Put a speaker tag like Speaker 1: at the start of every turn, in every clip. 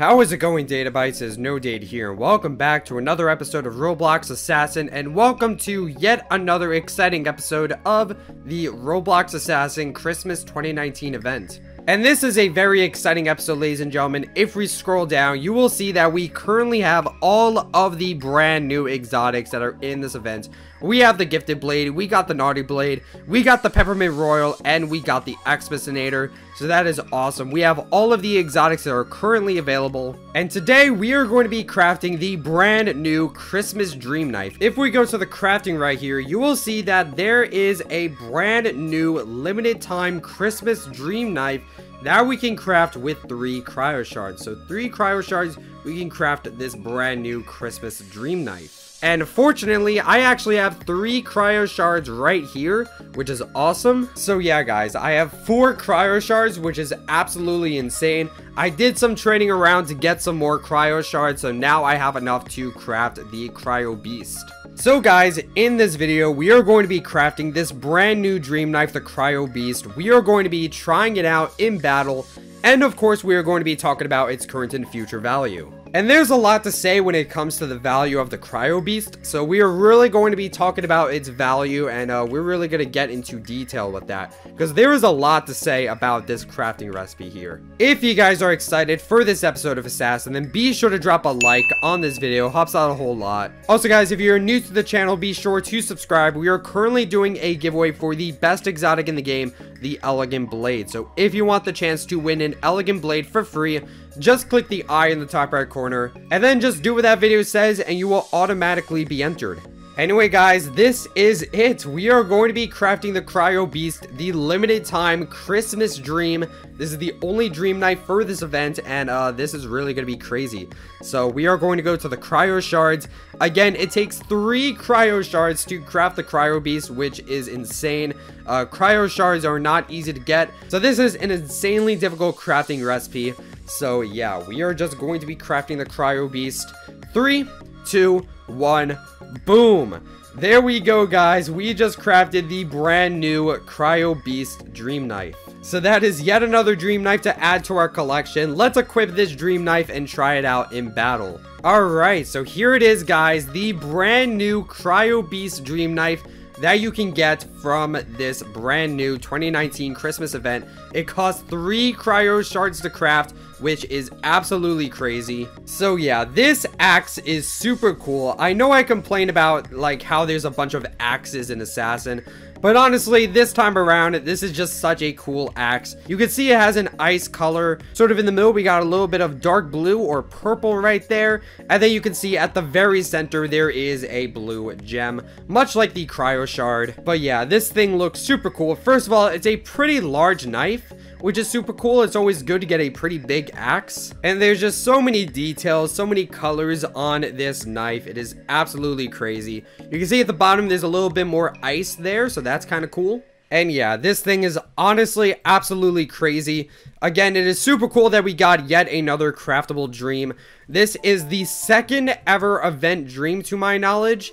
Speaker 1: How is it going, Databytes? Is No Date here, and welcome back to another episode of Roblox Assassin, and welcome to yet another exciting episode of the Roblox Assassin Christmas 2019 event. And this is a very exciting episode, ladies and gentlemen. If we scroll down, you will see that we currently have all of the brand new exotics that are in this event. We have the Gifted Blade, we got the Naughty Blade, we got the Peppermint Royal, and we got the Expicinator. So that is awesome. We have all of the exotics that are currently available. And today we are going to be crafting the brand new Christmas Dream Knife. If we go to the crafting right here, you will see that there is a brand new limited time Christmas Dream Knife that we can craft with 3 cryo shards. So 3 cryo shards, we can craft this brand new Christmas Dream Knife. And fortunately, I actually have 3 cryo shards right here, which is awesome. So yeah, guys, I have 4 cryo shards, which is absolutely insane. I did some trading around to get some more cryo shards, so now I have enough to craft the Cryobeast. So guys, in this video, we are going to be crafting this brand new dream knife, the Cryobeast. We are going to be trying it out in battle, and of course, we are going to be talking about its current and future value. And there's a lot to say when it comes to the value of the Cryobeast, so we are really going to be talking about its value, and we're really going to get into detail with that, because there is a lot to say about this crafting recipe here. If you guys are excited for this episode of Assassin, then be sure to drop a like on this video, helps out a whole lot. Also guys, if you're new to the channel, be sure to subscribe. We are currently doing a giveaway for the best exotic in the game, the Elegant Blade. So if you want the chance to win an Elegant Blade for free, just click the I in the top right corner, and then just do what that video says, and you will automatically be entered. Anyway guys, this is it. We are going to be crafting the Cryobeast, the limited time Christmas dream. This is the only dream knife for this event, and this is really going to be crazy. So we are going to go to the cryo shards. Again, it takes 3 cryo shards to craft the Cryobeast, which is insane. Cryo shards are not easy to get, so this is an insanely difficult crafting recipe. So yeah, we are just going to be crafting the Cryobeast. 3, 2, 1, boom! There we go, guys. We just crafted the brand new Cryobeast Dream Knife. So that is yet another Dream Knife to add to our collection. Let's equip this Dream Knife and try it out in battle. Alright, so here it is, guys. The brand new Cryobeast Dream Knife that you can get from this brand new 2019 Christmas event. It costs 3 cryo shards to craft, which is absolutely crazy. So yeah, this axe is super cool. I know I complain about like how there's a bunch of axes in Assassin, but honestly, this time around, this is just such a cool axe. You can see it has an ice color. Sort of in the middle, we got a little bit of dark blue or purple right there. And then you can see at the very center, there is a blue gem, much like the cryo shard. But yeah, this thing looks super cool. First of all, it's a pretty large knife, which is super cool. It's always good to get a pretty big axe. And there's just so many details, so many colors on this knife. It is absolutely crazy. You can see at the bottom, there's a little bit more ice there, so that's kind of cool. And yeah, this thing is honestly absolutely crazy. Again, it is super cool that we got yet another craftable dream. This is the 2nd ever event dream to my knowledge.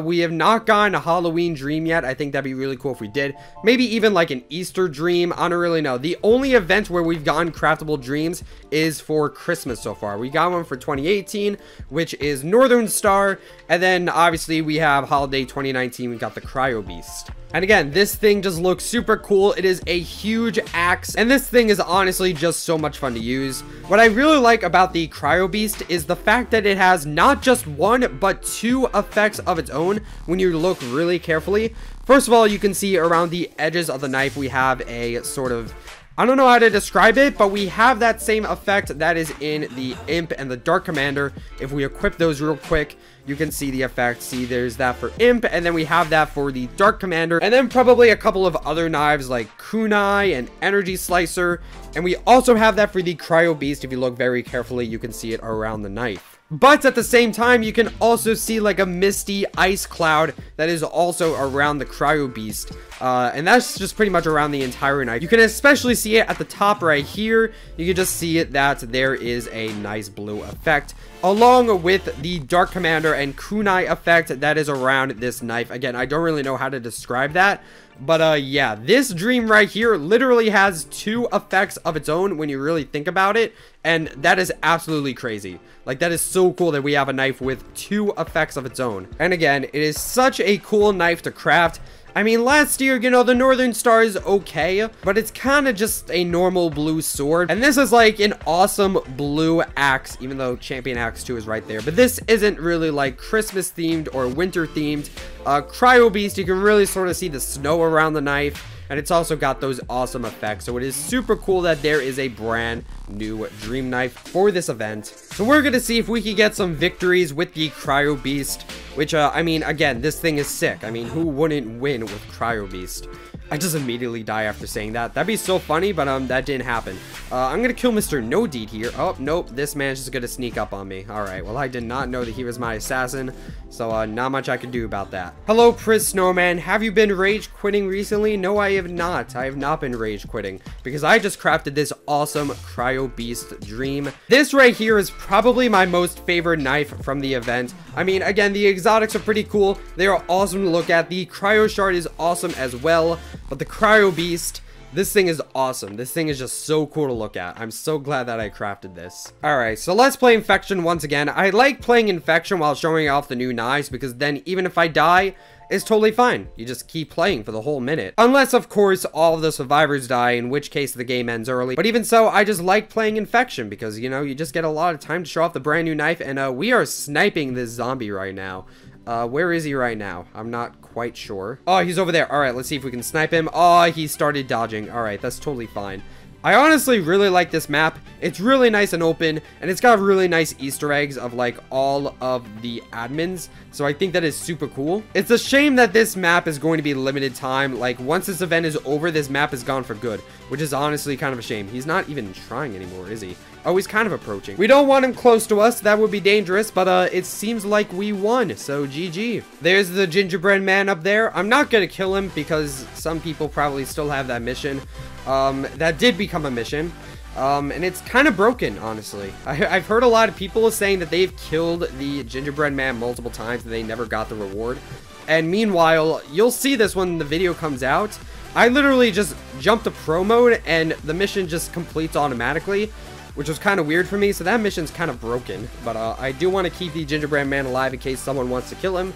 Speaker 1: We have not gotten a Halloween dream yet. I think that'd be really cool if we did. Maybe even like an Easter dream. I don't really know. The only event where we've gotten craftable dreams is for Christmas so far. We got one for 2018, which is Northern Star. And then obviously we have Holiday 2019. We got the Cryobeast. And again, this thing just looks super cool. It is a huge axe, and this thing is honestly just so much fun to use. What I really like about the Cryobeast is the fact that it has not just 1, but 2 effects of its own when you look really carefully. First of all, you can see around the edges of the knife, we have a sort of, I don't know how to describe it, but we have that same effect that is in the Imp and the Dark Commander. If we equip those real quick, you can see the effect. See, there's that for Imp, and then we have that for the Dark Commander, and then probably a couple of other knives like Kunai and Energy Slicer, and we also have that for the Cryobeast. If you look very carefully, you can see it around the knife. But at the same time, you can also see like a misty ice cloud that is also around the Cryobeast. And that's just pretty much around the entire knife. You can especially see it at the top right here. You can just see it that there is a nice blue effect, along with the Dark Commander and Kunai effect that is around this knife. Again, I don't really know how to describe that, But yeah, this dream right here literally has 2 effects of its own when you really think about it. And that is absolutely crazy. Like, that is so cool that we have a knife with 2 effects of its own. And again, it is such a cool knife to craft. I mean, last year, you know, the Northern Star is okay, but it's kind of just a normal blue sword. And this is like an awesome blue axe, even though Champion Axe 2 is right there. But this isn't really like Christmas themed or winter themed. Cryobeast, you can really sort of see the snow around the knife. And it's also got those awesome effects. So it is super cool that there is a brand new dream knife for this event. So we're going to see if we can get some victories with the Cryobeast. Which, I mean, again, this thing is sick. I mean, who wouldn't win with Cryobeast? I just immediately die after saying that. That'd be so funny, but that didn't happen. I'm gonna kill Mr. No Deed here. Oh, nope, this man's just gonna sneak up on me. Alright, well, I did not know that he was my assassin, so not much I could do about that. Hello, Pris Snowman. Have you been rage quitting recently? No, I have not. I have not been rage quitting, because I just crafted this awesome Cryobeast dream. This right here is probably my most favorite knife from the event. I mean, again, the exotics are pretty cool. They are awesome to look at. The Cryo Shard is awesome as well. But the Cryobeast, this thing is awesome. This thing is just so cool to look at. I'm so glad that I crafted this. Alright, so let's play Infection once again. I like playing Infection while showing off the new knives because then even if I die, it's totally fine. You just keep playing for the whole minute. Unless, of course, all of the survivors die, in which case the game ends early. But even so, I just like playing Infection because, you know, you just get a lot of time to show off the brand new knife. And we are sniping this zombie right now. Where is he right now? I'm not quite sure. Oh, he's over there. All right, let's see if we can snipe him. Oh, he started dodging. All right, that's totally fine. I honestly really like this map. It's really nice and open, and it's got really nice Easter eggs of like all of the admins. So I think that is super cool. It's a shame that this map is going to be limited time. Like once this event is over, this map is gone for good, which is honestly kind of a shame. He's not even trying anymore, is he? Oh, he's kind of approaching. We don't want him close to us. That would be dangerous, but it seems like we won. So GG. There's the gingerbread man up there. I'm not gonna kill him because some people probably still have that mission. That did become a mission. And it's kind of broken, honestly. I've heard a lot of people saying that they've killed the gingerbread man multiple times and they never got the reward. And meanwhile, you'll see this when the video comes out. I literally just jumped to pro mode and the mission just completes automatically, which was kind of weird for me. So that mission's kind of broken. But I do want to keep the gingerbread man alive in case someone wants to kill him.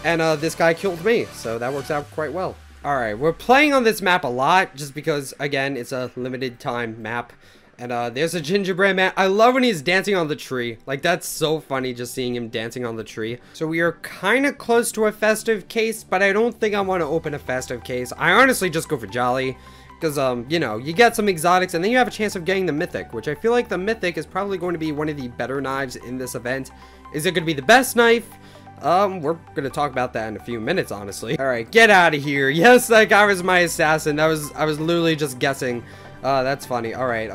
Speaker 1: And this guy killed me, so that works out quite well. Alright, we're playing on this map a lot just because, again, it's a limited time map. And there's a gingerbread man. I love when he's dancing on the tree. Like, that's so funny just seeing him dancing on the tree. So we are kind of close to a festive case, but I don't think I want to open a festive case. I honestly just go for Jolly. Because, you know, you get some exotics and then you have a chance of getting the Mythic, which I feel like the Mythic is probably going to be one of the better knives in this event. Is it going to be the best knife? We're gonna talk about that in a few minutes, honestly. Alright, get out of here. Yes, that guy was my assassin. I was literally just guessing. That's funny. Alright,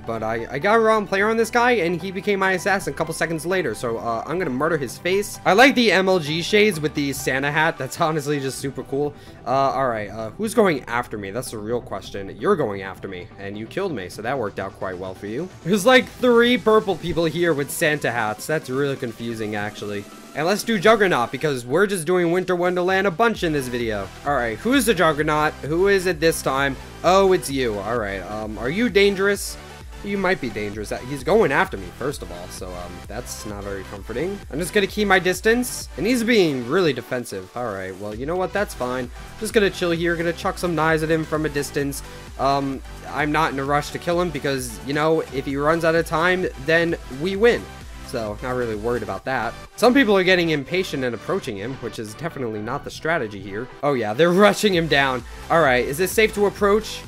Speaker 1: but I got a wrong player on this guy, and he became my assassin a couple seconds later, so, I'm gonna murder his face. I like the MLG shades with the Santa hat. That's honestly just super cool. Alright, who's going after me? That's the real question. You're going after me, and you killed me, so that worked out quite well for you. There's like 3 purple people here with Santa hats. That's really confusing, actually. And let's do Juggernaut, because we're just doing Winter Wonderland a bunch in this video. Alright, who's the Juggernaut? Who is it this time? Oh, it's you. Alright, are you dangerous? You might be dangerous. He's going after me, first of all, so, that's not very comforting. I'm just gonna keep my distance, and he's being really defensive. Alright, well, you know what? That's fine. Just gonna chill here, gonna chuck some knives at him from a distance. I'm not in a rush to kill him, because, you know, if he runs out of time, then we win. So, not really worried about that. Some people are getting impatient and approaching him, which is definitely not the strategy here. Oh yeah, they're rushing him down. Alright, is it safe to approach?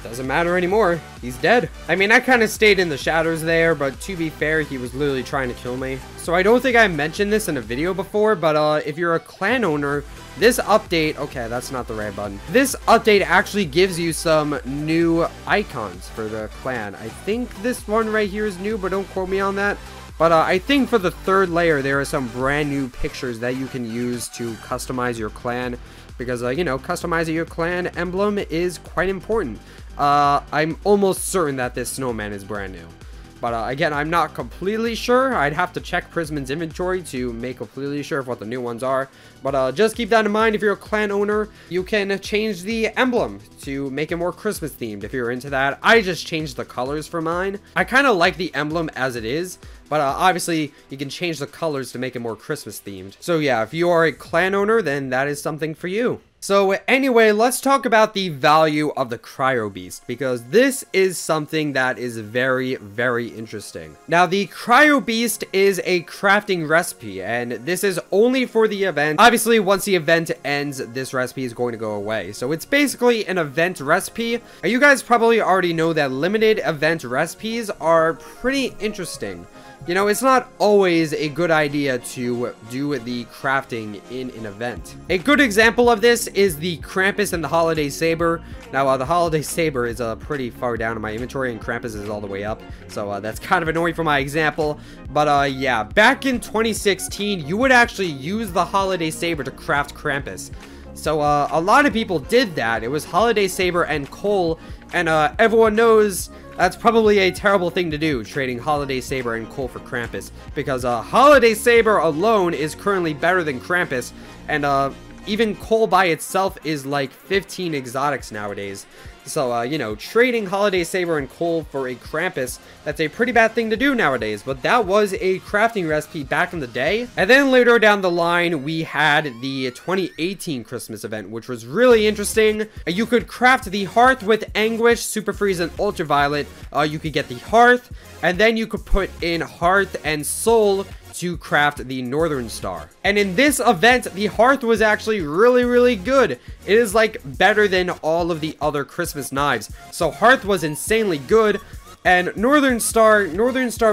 Speaker 1: Doesn't matter anymore. He's dead. I mean, I kind of stayed in the shadows there, but to be fair, he was literally trying to kill me. So I don't think I mentioned this in a video before, but if you're a clan owner, this update, okay, that's not the right button. This update actually gives you some new icons for the clan. I think this one right here is new, but don't quote me on that. But I think for the 3rd layer, there are some brand new pictures that you can use to customize your clan. Because, you know, customizing your clan emblem is quite important. I'm almost certain that this snowman is brand new. But again, I'm not completely sure. I'd have to check Prisman's inventory to make completely sure of what the new ones are. But just keep that in mind. If you're a clan owner, you can change the emblem to make it more Christmas themed if you're into that. I just changed the colors for mine. I kind of like the emblem as it is, but obviously you can change the colors to make it more Christmas themed. So yeah, if you are a clan owner, then that is something for you. So anyway, let's talk about the value of the Cryobeast, because this is something that is very, very interesting. Now, the Cryobeast is a crafting recipe, and this is only for the event. Obviously, once the event ends, this recipe is going to go away. So it's basically an event recipe. You guys probably already know that limited event recipes are pretty interesting. You know, it's not always a good idea to do the crafting in an event. A good example of this is the Krampus and the Holiday Saber. Now, the Holiday Saber is pretty far down in my inventory, and Krampus is all the way up. So that's kind of annoying for my example. But yeah, back in 2016, you would actually use the Holiday Saber to craft Krampus. So a lot of people did that. It was Holiday Saber and coal, and everyone knows that's probably a terrible thing to do, trading Holiday Saber and coal for Krampus, because Holiday Saber alone is currently better than Krampus, and even coal by itself is like 15 exotics nowadays. So, you know, trading Holiday Saber and coal for a Krampus, that's a pretty bad thing to do nowadays, but that was a crafting recipe back in the day. And then later down the line, we had the 2018 Christmas event, which was really interesting. You could craft the Hearth with Anguish, Super Freeze, and Ultraviolet. You could get the Hearth, and then you could put in Hearth and Soul to craft the Northern Star. And in this event, the Hearth was actually really, really good. It is like better than all of the other Christmas knives. So Hearth was insanely good, and Northern Star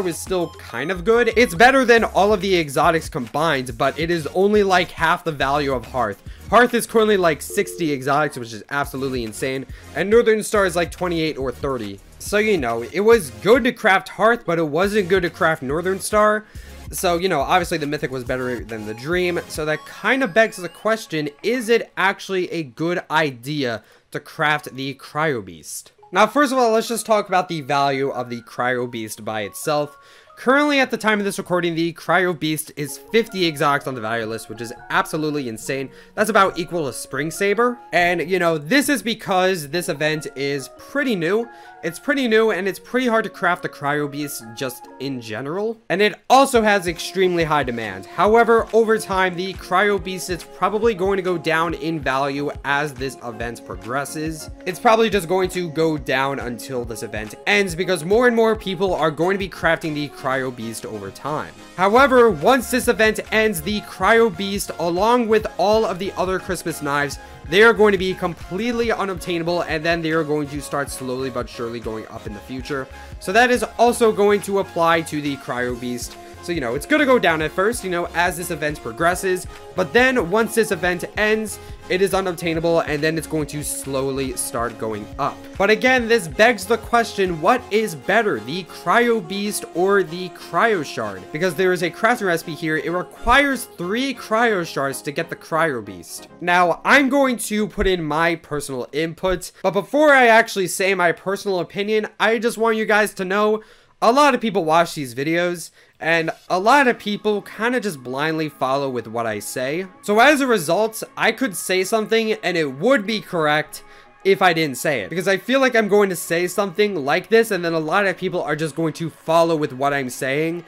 Speaker 1: was still kind of good. It's better than all of the exotics combined, but it is only like half the value of Hearth. Hearth is currently like 60 exotics, which is absolutely insane, and Northern Star is like 28 or 30. So, you know, it was good to craft Hearth, but it wasn't good to craft Northern Star. So, you know, obviously the Mythic was better than the Dream, so that kind of begs the question, is it actually a good idea to craft the Cryobeast? Now, first of all, let's just talk about the value of the Cryobeast by itself. Currently, at the time of this recording, the Cryobeast is 50 exotics on the value list, which is absolutely insane. That's about equal to Spring Saber. And, you know, this is because this event is pretty new. It's pretty new, and it's pretty hard to craft the Cryobeast just in general. And it also has extremely high demand. However, over time, the Cryobeast is probably going to go down in value as this event progresses. It's probably just going to go down until this event ends, because more and more people are going to be crafting the Cryobeast over time. However, once this event ends, the Cryobeast, along with all of the other Christmas knives, they are going to be completely unobtainable, and then they are going to start slowly but surely going up in the future. So that is also going to apply to the Cryobeast. So, you know, it's going to go down at first, you know, as this event progresses. But then, once this event ends, it is unobtainable, and then it's going to slowly start going up. But again, this begs the question, what is better, the Cryobeast or the Cryo Shard? Because there is a crafting recipe here. It requires 3 Cryo Shards to get the Cryobeast. Now, I'm going to put in my personal input, but before I actually say my personal opinion, I just want you guys to know, a lot of people watch these videos, and a lot of people kind of just blindly follow with what I say. So as a result, I could say something and it would be correct if I didn't say it. Because I feel like I'm going to say something like this, and then a lot of people are just going to follow with what I'm saying.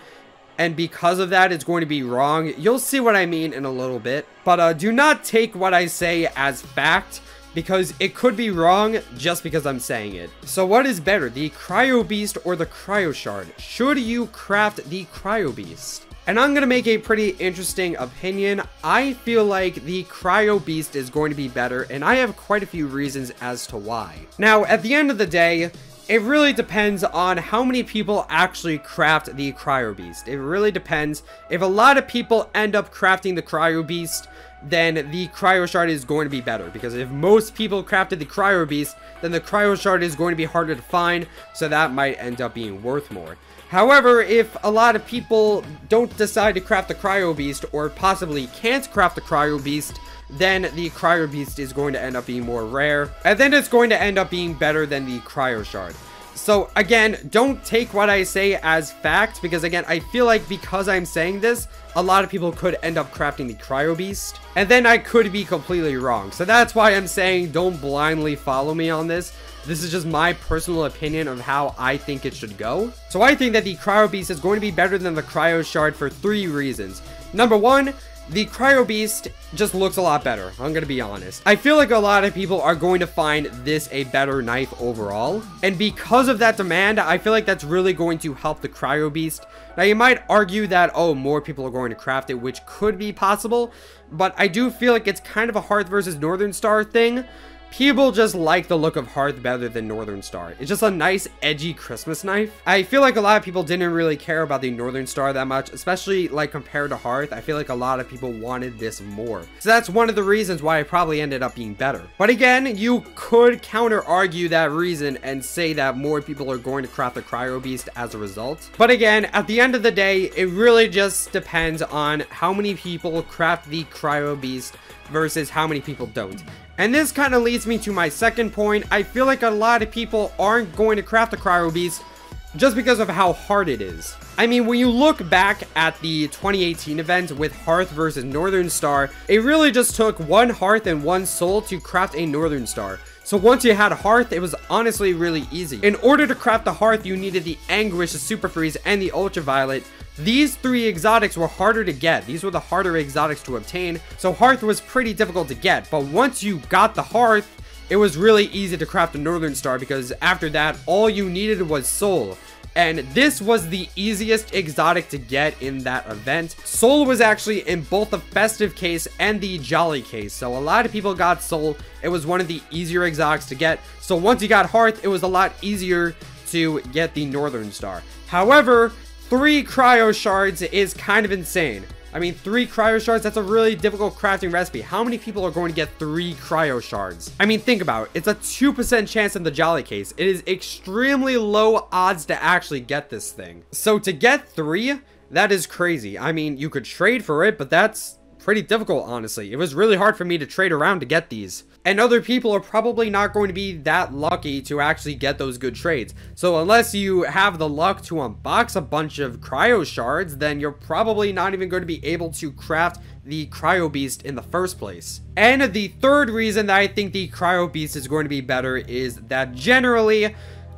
Speaker 1: And because of that, it's going to be wrong. You'll see what I mean in a little bit. But do not take what I say as fact, because it could be wrong just because I'm saying it. So what is better, the Cryobeast or the Cryo Shard? Should you craft the Cryobeast? And I'm gonna make a pretty interesting opinion. I feel like the Cryobeast is going to be better, and I have quite a few reasons as to why. Now, at the end of the day, it really depends on how many people actually craft the Cryobeast. It really depends. If a lot of people end up crafting the Cryobeast, then the Cryo Shard is going to be better. Because if most people crafted the Cryobeast, then the Cryo Shard is going to be harder to find, so that might end up being worth more. However, if a lot of people don't decide to craft the Cryobeast, or possibly can't craft the Cryobeast, then the Cryobeast is going to end up being more rare, and then it's going to end up being better than the Cryo Shard. So again, don't take what I say as fact, because again, I feel like because I'm saying this, a lot of people could end up crafting the Cryobeast, and then I could be completely wrong. So that's why I'm saying don't blindly follow me on this. This is just my personal opinion of how I think it should go. So I think that the Cryobeast is going to be better than the Cryo Shard for 3 reasons. Number 1, the Cryobeast just looks a lot better. I'm gonna be honest. I feel like a lot of people are going to find this a better knife overall. And because of that demand, I feel like that's really going to help the Cryobeast. Now, you might argue that, oh, more people are going to craft it, which could be possible. But I do feel like it's kind of a Hearth versus Northern Star thing. People just like the look of Hearth better than Northern Star. It's just a nice, edgy Christmas knife. I feel like a lot of people didn't really care about the Northern Star that much, especially like compared to Hearth. I feel like a lot of people wanted this more. So that's one of the reasons why it probably ended up being better. But again, you could counter argue that reason and say that more people are going to craft the Cryobeast as a result. But again, at the end of the day, it really just depends on how many people craft the Cryobeast versus how many people don't. And this kind of leads me to my second point. I feel like a lot of people aren't going to craft the Cryobeast just because of how hard it is. I mean, when you look back at the 2018 event with Hearth versus Northern Star, it really just took 1 Hearth and 1 Soul to craft a Northern Star. So once you had Hearth, it was honestly really easy. In order to craft the Hearth, you needed the Anguish, the Super Freeze, and the Ultraviolet. These 3 exotics were harder to get. These were the harder exotics to obtain. So Hearth was pretty difficult to get. But once you got the Hearth, it was really easy to craft a Northern Star, because after that, all you needed was Soul. And this was the easiest exotic to get in that event. Soul was actually in both the Festive case and the Jolly case. So a lot of people got Soul. It was one of the easier exotics to get. So once you got Hearth, it was a lot easier to get the Northern Star. However, 3 Cryo Shards is kind of insane. I mean, 3 Cryo Shards, that's a really difficult crafting recipe. How many people are going to get 3 Cryo Shards? I mean, think about it. It's a 2% chance in the Jolly case. It is extremely low odds to actually get this thing. So to get 3, that is crazy. I mean, you could trade for it, but that's pretty difficult, honestly. It was really hard for me to trade around to get these. And other people are probably not going to be that lucky to actually get those good trades. So unless you have the luck to unbox a bunch of Cryo Shards, then you're probably not even going to be able to craft the Cryobeast in the first place. And the third reason that I think the Cryobeast is going to be better is that generally,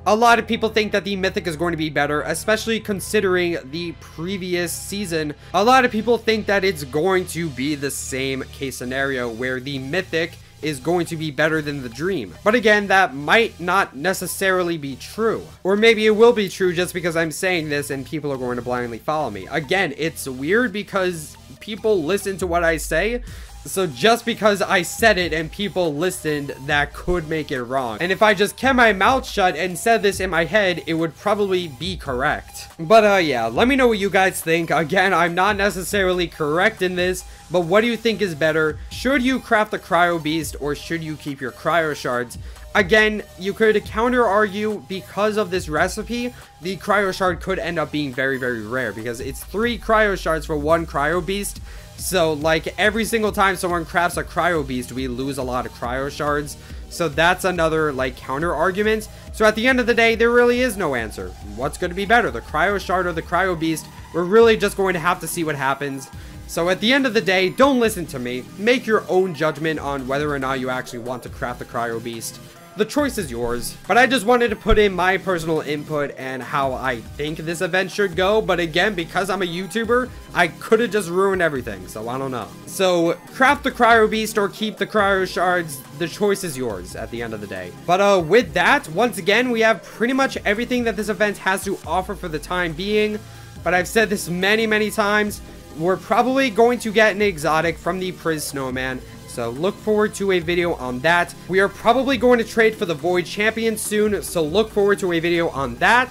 Speaker 1: a lot of people think that the Mythic is going to be better, especially considering the previous season. A lot of people think that it's going to be the same case scenario where the Mythic is going to be better than the Dream. But again, that might not necessarily be true. Or maybe it will be true just because I'm saying this and people are going to blindly follow me. Again, it's weird because people listen to what I say. So just because I said it and people listened, that could make it wrong. And if I just kept my mouth shut and said this in my head, it would probably be correct. But yeah, let me know what you guys think. Again, I'm not necessarily correct in this, but what do you think is better? Should you craft the Cryobeast or should you keep your Cryo Shards? Again, you could counter argue because of this recipe, the Cryo Shard could end up being very, very rare because it's 3 Cryo Shards for 1 Cryobeast. So like every single time someone crafts a Cryobeast, we lose a lot of Cryo Shards. So that's another like counter argument. So at the end of the day, there really is no answer. What's going to be better, the Cryo Shard or the Cryobeast? We're really just going to have to see what happens. So at the end of the day, don't listen to me. Make your own judgment on whether or not you actually want to craft the Cryobeast. The choice is yours, but I just wanted to put in my personal input and how I think this event should go. But again, because I'm a YouTuber, I could have just ruined everything, so I don't know. So craft the Cryobeast or keep the Cryo Shards. The choice is yours at the end of the day. But with that, once again, we have pretty much everything that this event has to offer for the time being. But I've said this many, many times. We're probably going to get an exotic from the Priz Snowman. So look forward to a video on that. We are probably going to trade for the Void Champion soon, so look forward to a video on that.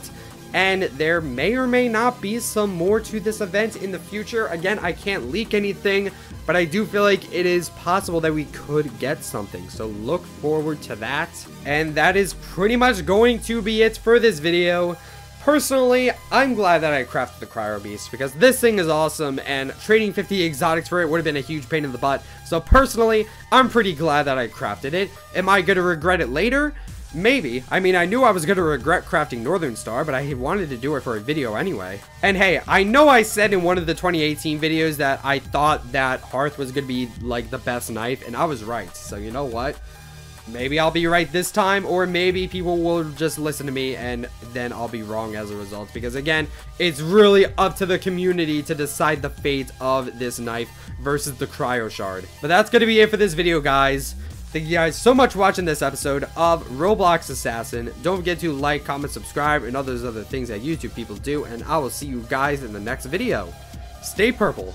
Speaker 1: And there may or may not be some more to this event in the future. Again, I can't leak anything, but I do feel like it is possible that we could get something. So look forward to that. And that is pretty much going to be it for this video. Personally, I'm glad that I crafted the Cryobeast because this thing is awesome and trading 50 exotics for it would have been a huge pain in the butt. So personally, I'm pretty glad that I crafted it. Am I going to regret it later? Maybe. I mean, I knew I was going to regret crafting Northern Star, but I wanted to do it for a video anyway. And hey, I know I said in one of the 2018 videos that I thought that Hearth was going to be like the best knife, and I was right. So you know what? Maybe I'll be right this time, or maybe people will just listen to me and then I'll be wrong as a result. Because again, it's really up to the community to decide the fate of this knife versus the Cryo Shard. But that's going to be it for this video, guys. Thank you guys so much for watching this episode of Roblox Assassin. Don't forget to like, comment, subscribe, and all those other things that YouTube people do. And I will see you guys in the next video. Stay purple.